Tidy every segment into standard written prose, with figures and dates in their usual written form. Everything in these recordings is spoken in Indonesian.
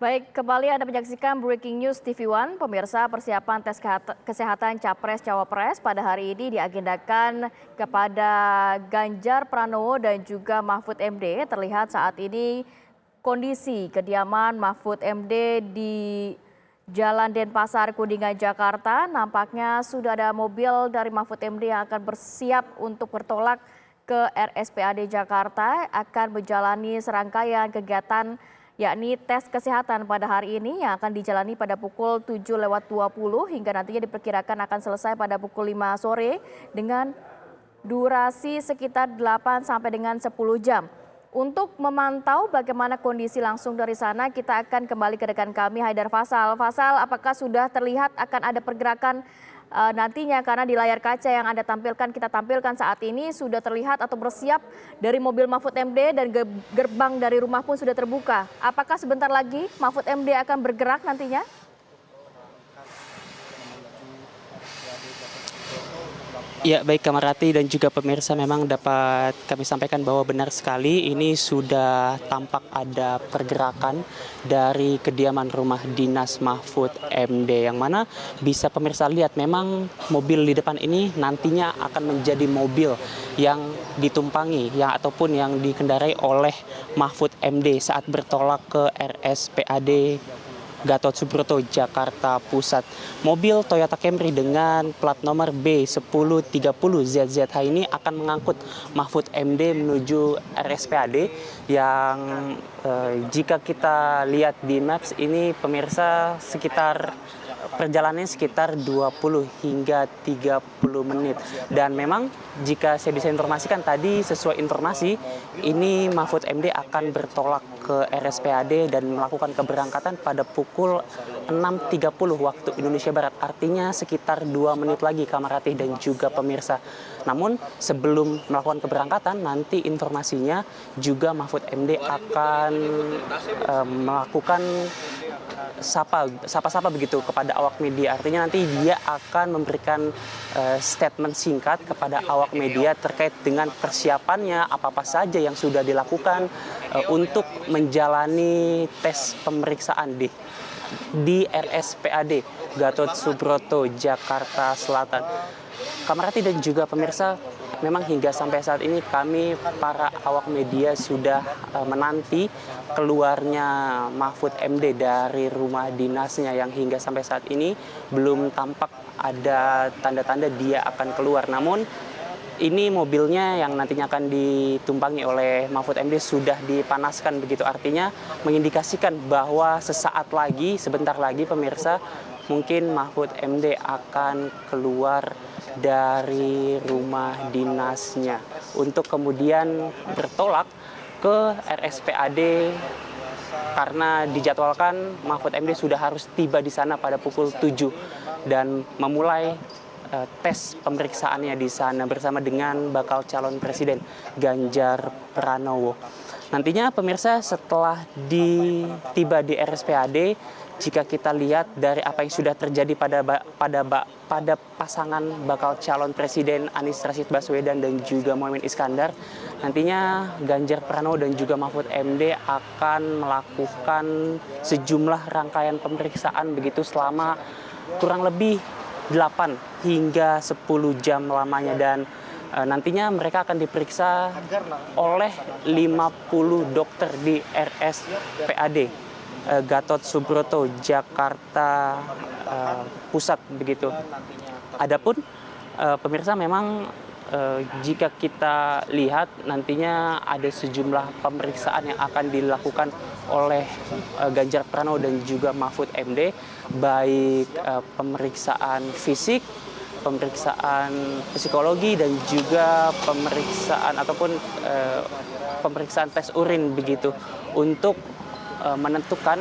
Baik, kembali Anda menyaksikan Breaking News TV One. Pemirsa, persiapan tes kesehatan Capres-Cawapres pada hari ini diagendakan kepada Ganjar Pranowo dan juga Mahfud MD. Terlihat saat ini kondisi kediaman Mahfud MD di Jalan Denpasar, Kuningan, Jakarta. Nampaknya sudah ada mobil dari Mahfud MD yang akan bersiap untuk bertolak ke RSPAD Jakarta, akan menjalani serangkaian kegiatan yakni tes kesehatan pada hari ini yang akan dijalani pada pukul 7:20 hingga nantinya diperkirakan akan selesai pada pukul 5 sore dengan durasi sekitar 8 sampai dengan 10 jam. Untuk memantau bagaimana kondisi langsung dari sana, kita akan kembali ke rekan kami Haidar Faisal. Faisal, apakah sudah terlihat akan ada pergerakan nantinya, karena di layar kaca yang Anda tampilkan, kita tampilkan saat ini sudah terlihat atau bersiap dari mobil Mahfud MD dan gerbang dari rumah pun sudah terbuka. Apakah sebentar lagi Mahfud MD akan bergerak nantinya? Ya, baik Kamarati dan juga pemirsa, memang dapat kami sampaikan bahwa benar sekali ini sudah tampak ada pergerakan dari kediaman rumah dinas Mahfud MD, yang mana bisa pemirsa lihat memang mobil di depan ini nantinya akan menjadi mobil yang ditumpangi ataupun yang dikendarai oleh Mahfud MD saat bertolak ke RSPAD Gatot Subroto, Jakarta Pusat. Mobil Toyota Camry dengan plat nomor B1030ZZH ini akan mengangkut Mahfud MD menuju RSPAD yang jika kita lihat di Maps ini pemirsa perjalanannya sekitar 20 hingga 30 menit. Dan memang jika saya bisa informasikan tadi, sesuai informasi, ini Mahfud MD akan bertolak ke RSPAD dan melakukan keberangkatan pada pukul 6.30 waktu Indonesia Barat. Artinya sekitar 2 menit lagi Kamarati dan juga pemirsa. Namun sebelum melakukan keberangkatan, nanti informasinya juga Mahfud MD akan melakukan sapa begitu kepada awak media. Artinya nanti dia akan memberikan statement singkat kepada awak media terkait dengan persiapannya, apa-apa saja yang sudah dilakukan untuk menjalani tes pemeriksaan di RSPAD Gatot Subroto, Jakarta Selatan. Kamarati dan juga pemirsa, memang hingga sampai saat ini kami para awak media sudah menanti keluarnya Mahfud MD dari rumah dinasnya, yang hingga sampai saat ini belum tampak ada tanda-tanda dia akan keluar. Namun ini mobilnya yang nantinya akan ditumpangi oleh Mahfud MD sudah dipanaskan begitu, artinya mengindikasikan bahwa sebentar lagi pemirsa, mungkin Mahfud MD akan keluar dari rumah dinasnya untuk kemudian bertolak ke RSPAD, karena dijadwalkan Mahfud MD sudah harus tiba di sana pada pukul 7 dan memulai tes pemeriksaannya di sana bersama dengan bakal calon presiden Ganjar Pranowo. Nantinya pemirsa, setelah tiba di RSPAD, jika kita lihat dari apa yang sudah terjadi pada pasangan bakal calon presiden Anies Rashid Baswedan dan juga Muhaimin Iskandar, nantinya Ganjar Pranowo dan juga Mahfud MD akan melakukan sejumlah rangkaian pemeriksaan begitu selama kurang lebih 8 hingga 10 jam lamanya, dan nantinya mereka akan diperiksa oleh 50 dokter di RSPAD Gatot Subroto, Jakarta Pusat begitu. Adapun pemirsa, memang jika kita lihat nantinya ada sejumlah pemeriksaan yang akan dilakukan oleh Ganjar Pranowo dan juga Mahfud MD, baik pemeriksaan fisik, pemeriksaan psikologi, dan juga pemeriksaan tes urin begitu, untuk menentukan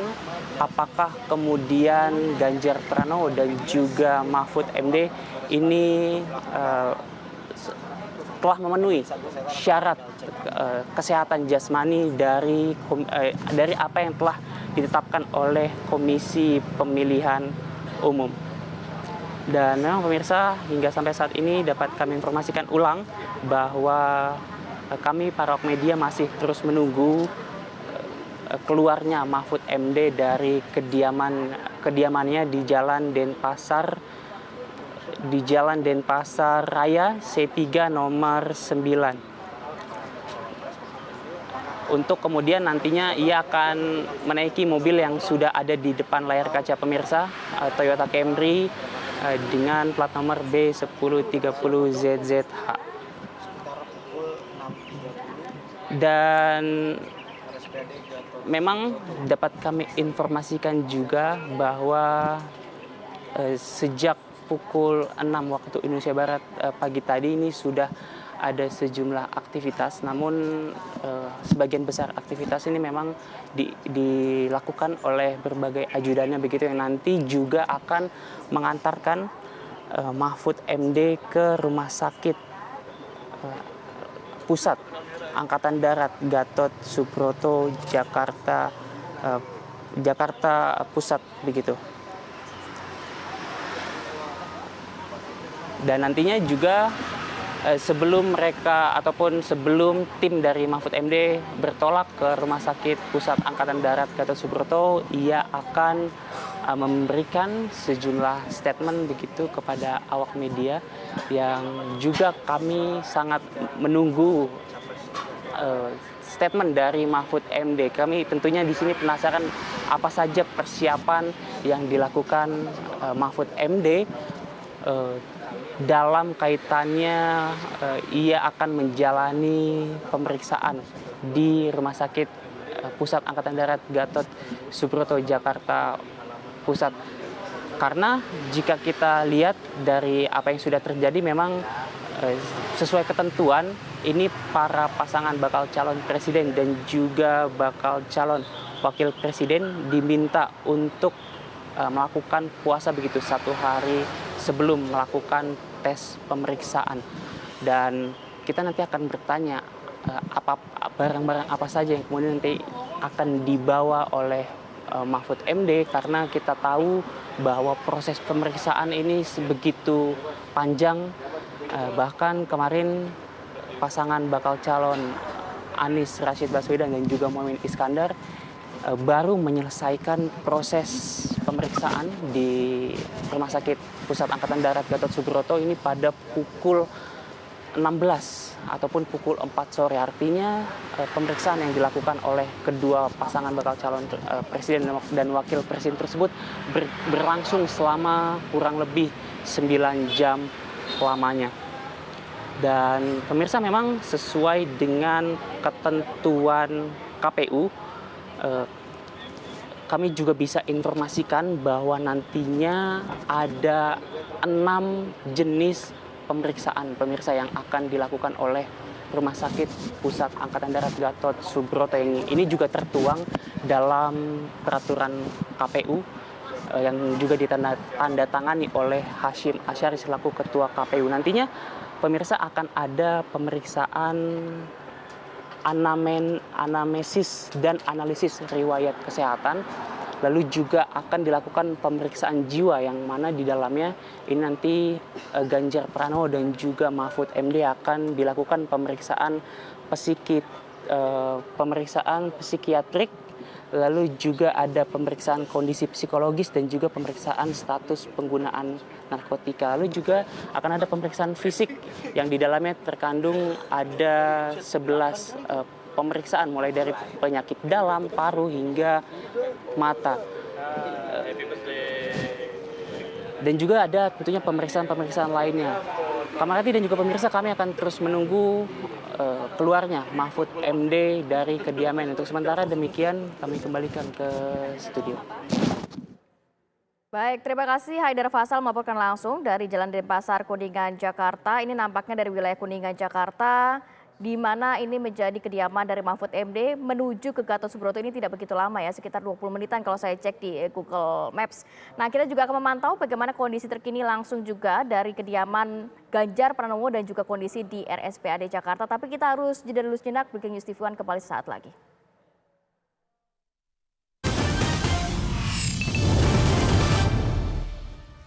apakah kemudian Ganjar Pranowo dan juga Mahfud MD ini telah memenuhi syarat kesehatan jasmani dari apa yang telah ditetapkan oleh Komisi Pemilihan Umum. Dan memang pemirsa, hingga sampai saat ini dapat kami informasikan ulang bahwa kami para awak media masih terus menunggu keluarnya Mahfud MD dari kediamannya di Jalan Denpasar Raya C3 nomor 9. Untuk kemudian nantinya ia akan menaiki mobil yang sudah ada di depan layar kaca pemirsa, Toyota Camry dengan plat nomor B1030ZZH. Dan memang dapat kami informasikan juga bahwa sejak pukul 6 waktu Indonesia Barat pagi tadi ini sudah ada sejumlah aktivitas, namun sebagian besar aktivitas ini memang dilakukan oleh berbagai ajudannya begitu, yang nanti juga akan mengantarkan Mahfud MD ke Rumah Sakit Pusat Angkatan Darat Gatot Subroto Jakarta Pusat begitu. Dan nantinya juga sebelum mereka ataupun sebelum tim dari Mahfud MD bertolak ke Rumah Sakit Pusat Angkatan Darat Gatot Subroto, ia akan memberikan sejumlah statement begitu kepada awak media, yang juga kami sangat menunggu statement dari Mahfud MD. Kami tentunya di sini penasaran apa saja persiapan yang dilakukan Mahfud MD dalam kaitannya ia akan menjalani pemeriksaan di Rumah Sakit Pusat Angkatan Darat Gatot Subroto Jakarta Pusat. Karena jika kita lihat dari apa yang sudah terjadi, memang sesuai ketentuan ini para pasangan bakal calon presiden dan juga bakal calon wakil presiden diminta untuk melakukan puasa begitu 1 hari sebelum melakukan tes pemeriksaan. Dan kita nanti akan bertanya barang-barang apa saja yang kemudian nanti akan dibawa oleh Mahfud MD, karena kita tahu bahwa proses pemeriksaan ini sebegitu panjang. Bahkan kemarin pasangan bakal calon Anies Rashid Baswedan dan juga Muhaimin Iskandar baru menyelesaikan proses pemeriksaan di Rumah Sakit Pusat Angkatan Darat Gatot Subroto ini pada pukul 16 ataupun pukul 4 sore. Artinya pemeriksaan yang dilakukan oleh kedua pasangan bakal calon presiden dan wakil presiden tersebut berlangsung selama kurang lebih 9 jam lamanya. Dan pemirsa, memang sesuai dengan ketentuan KPU, kami juga bisa informasikan bahwa nantinya ada 6 jenis pemeriksaan pemirsa yang akan dilakukan oleh Rumah Sakit Pusat Angkatan Darat Gatot Subroto. Ini juga tertuang dalam peraturan KPU yang juga ditandatangani oleh Hashim Asyari selaku Ketua KPU. Nantinya pemirsa akan ada pemeriksaan anamnesis dan analisis riwayat kesehatan, lalu juga akan dilakukan pemeriksaan jiwa yang mana di dalamnya ini nanti Ganjar Pranowo dan juga Mahfud MD akan dilakukan pemeriksaan psikiatrik, lalu juga ada pemeriksaan kondisi psikologis dan juga pemeriksaan status penggunaan narkotika. Lalu juga akan ada pemeriksaan fisik yang di dalamnya terkandung ada 11 pemeriksaan, mulai dari penyakit dalam, paru hingga mata. Dan juga ada tentunya pemeriksaan lainnya. Kamarati dan juga pemirsa, kami akan terus menunggu keluarnya Mahfud MD dari kediaman. Untuk sementara demikian, kami kembalikan ke studio. Baik, terima kasih Haidar Faisal melaporkan langsung dari Jalan Denpasar, Kuningan, Jakarta. Ini nampaknya dari wilayah Kuningan, Jakarta, di mana ini menjadi kediaman dari Mahfud MD menuju ke Gatot Subroto. Ini tidak begitu lama ya, sekitar 20 menitan kalau saya cek di Google Maps. Nah, kita juga akan memantau bagaimana kondisi terkini langsung juga dari kediaman Ganjar Pranowo dan juga kondisi di RSPAD Jakarta. Tapi kita harus jeda dulu sejenak, Breaking News TV One kembali sesaat lagi.